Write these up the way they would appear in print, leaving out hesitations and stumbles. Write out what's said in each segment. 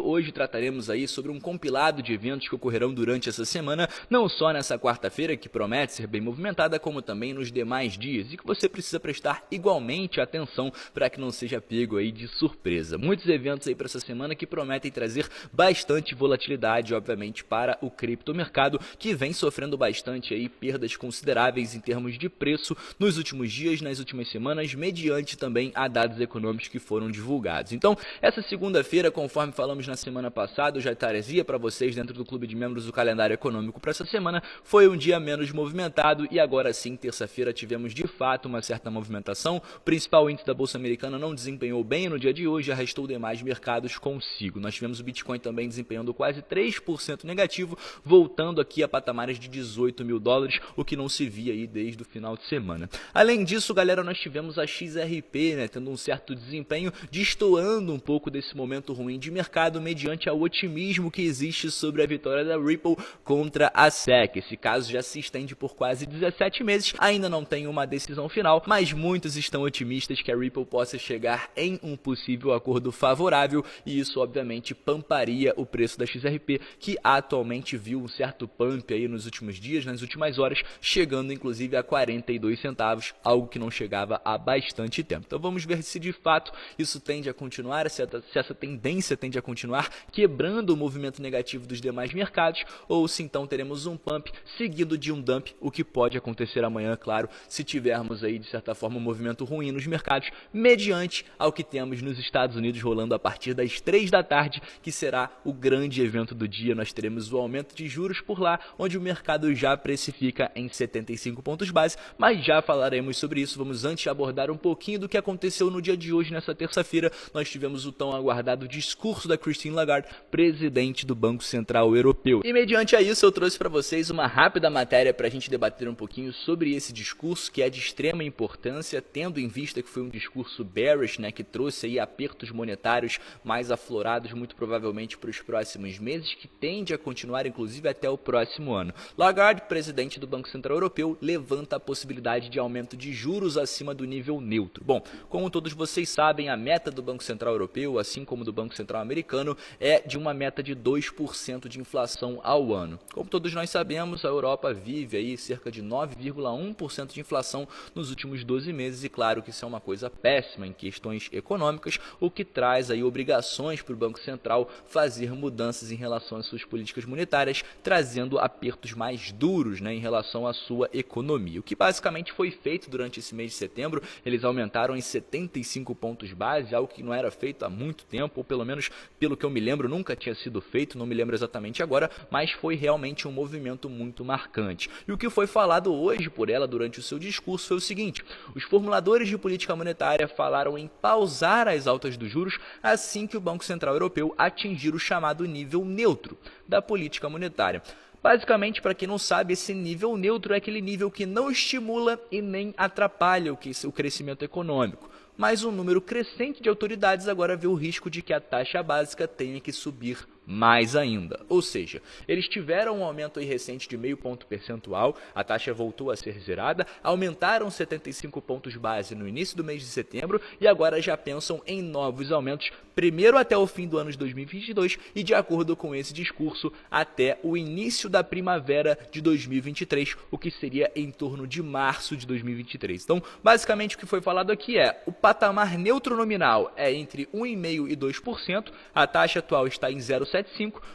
hoje trataremos aí sobre um compilado de eventos que ocorrerão durante essa semana, não só nessa quarta-feira, que promete ser bem movimentada, como também nos demais dias, e que você precisa prestar igualmente atenção para que não seja pego aí de surpresa. Muitos eventos aí para essa semana que prometem trazer bastante volatilidade, obviamente, para o criptomercado, que vem sofrendo bastante aí perdas consideráveis em termos de preço nos últimos dias, nas últimas semanas, mediante também a dados econômicos que foram divulgados. Então, essa segunda-feira, conforme falamos na semana passada, eu já trazia para vocês dentro do clube de membros do calendário econômico para essa semana, foi um dia menos movimentado e agora sim, terça-feira, tivemos de fato uma certa movimentação. O principal índice da Bolsa Americana não desempenhou bem no dia de hoje, arrastou demais mercados consigo. Nós tivemos o Bitcoin também desempenhando quase 3% negativo, voltando aqui a patamares de 18 mil dólares, o que não se via aí desde o final de semana. Além disso, galera, nós tivemos a XRP, tendo um certo desempenho, destoando um pouco desse momento ruim de mercado, mediante ao otimismo que existe sobre a vitória da Ripple contra a SEC. Esse caso já se estende por quase 17 meses, ainda não tem uma decisão final, mas muitos estão otimistas que a Ripple possa chegar em um possível acordo favorável, e isso obviamente pamparia o preço da XRP, que atualmente viu um certo pump aí nos últimos dias, nas últimas horas, chegando inclusive a 42 centavos, algo que não chegava há bastante tempo. Então vamos ver se de fato isso tende a continuar, se essa tendência tende a continuar quebrando o movimento negativo dos demais mercados, ou se então teremos um pump seguido de um dump, o que pode acontecer amanhã, claro, se tivermos aí de certa forma um movimento ruim nos mercados, mediante ao que temos nos Estados Unidos rolando a partir das 3 da tarde, que será o grande evento do dia. Nós teremos o aumento de juros por lá, onde o mercado já precifica em 75 pontos base, mas já falaremos sobre isso. Vamos antes abordar um pouquinho do que aconteceu no dia de hoje, nessa terça-feira. Nós tivemos o tão aguardado discurso da Christine Lagarde, presidente do Banco Central Europeu. E mediante a isso eu trouxe para vocês uma rápida matéria para a gente debater um pouquinho sobre esse discurso, que é de extrema importância, tendo em vista que foi um discurso bearish, que trouxe aí apertos monetários mais aflorados, muito provavelmente para os próximos meses, que tende a continuar inclusive até o próximo ano. Lagarde, presidente do Banco Central Europeu, levanta a possibilidade de aumento de juros acima do nível neutro. Bom, como todos vocês sabem, a meta do Banco Central Europeu, assim como do Banco Central Americano, é de uma meta de 2% de inflação ao ano. Como todos nós sabemos, a Europa vive aí cerca de 9,1% de inflação nos últimos 12 meses, e claro que isso é uma coisa péssima em questões econômicas, o que traz aí obrigações para o Banco Central fazer mudanças em relação às suas políticas monetárias, trazendo apertos mais duros, em relação à sua economia. O que basicamente foi feito durante esse mês de setembro, eles aumentaram em 75 pontos base, algo que não era feito há muito tempo, ou pelo menos pelo que eu me lembro nunca tinha sido feito, não me lembro exatamente agora, mas foi realmente um movimento muito marcante. E o que foi falado hoje por ela durante o seu discurso foi o seguinte: os formuladores de política monetária falaram em pausar as altas dos juros assim que o Banco Central Europeu atingir o chamado nível neutro da política monetária. Basicamente, para quem não sabe, esse nível neutro é aquele nível que não estimula e nem atrapalha o crescimento econômico. Mas um número crescente de autoridades agora vê o risco de que a taxa básica tenha que subir mais ainda. Ou seja, eles tiveram um aumento aí recente de meio ponto percentual, a taxa voltou a ser zerada, aumentaram 75 pontos base no início do mês de setembro e agora já pensam em novos aumentos, primeiro até o fim do ano de 2022 e, de acordo com esse discurso, até o início da primavera de 2023, o que seria em torno de março de 2023. Então, basicamente o que foi falado aqui é: o patamar neutro nominal é entre 1,5% e 2%, a taxa atual está em 0,75%,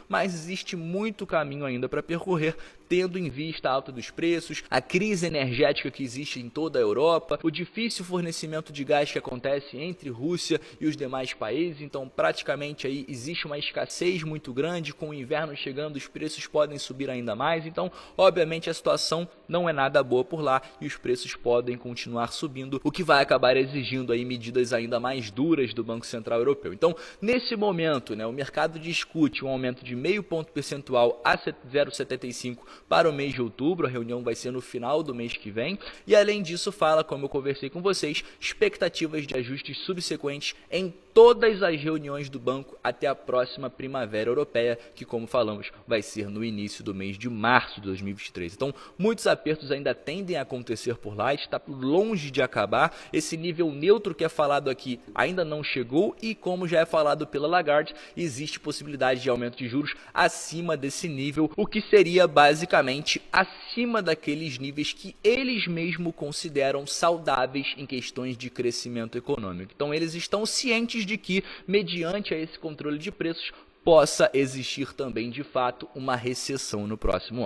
mas existe muito caminho ainda para percorrer, tendo em vista a alta dos preços, a crise energética que existe em toda a Europa, o difícil fornecimento de gás que acontece entre Rússia e os demais países. Então praticamente aí existe uma escassez muito grande, com o inverno chegando os preços podem subir ainda mais, então obviamente a situação não é nada boa por lá e os preços podem continuar subindo, o que vai acabar exigindo aí medidas ainda mais duras do Banco Central Europeu. Então nesse momento, o mercado discute um aumento de meio ponto percentual a 0,75 para o mês de outubro, a reunião vai ser no final do mês que vem, e além disso fala, como eu conversei com vocês, expectativas de ajustes subsequentes em todas as reuniões do banco até a próxima primavera europeia, que, como falamos, vai ser no início do mês de março de 2023. Então, muitos apertos ainda tendem a acontecer por lá, está longe de acabar. Esse nível neutro que é falado aqui ainda não chegou e, como já é falado pela Lagarde, existe possibilidade de aumento de juros acima desse nível, o que seria basicamente acima daqueles níveis que eles mesmos consideram saudáveis em questões de crescimento econômico. Então, eles estão cientes de que, mediante a esse controle de preços, possa existir também, de fato, uma recessão no próximo ano.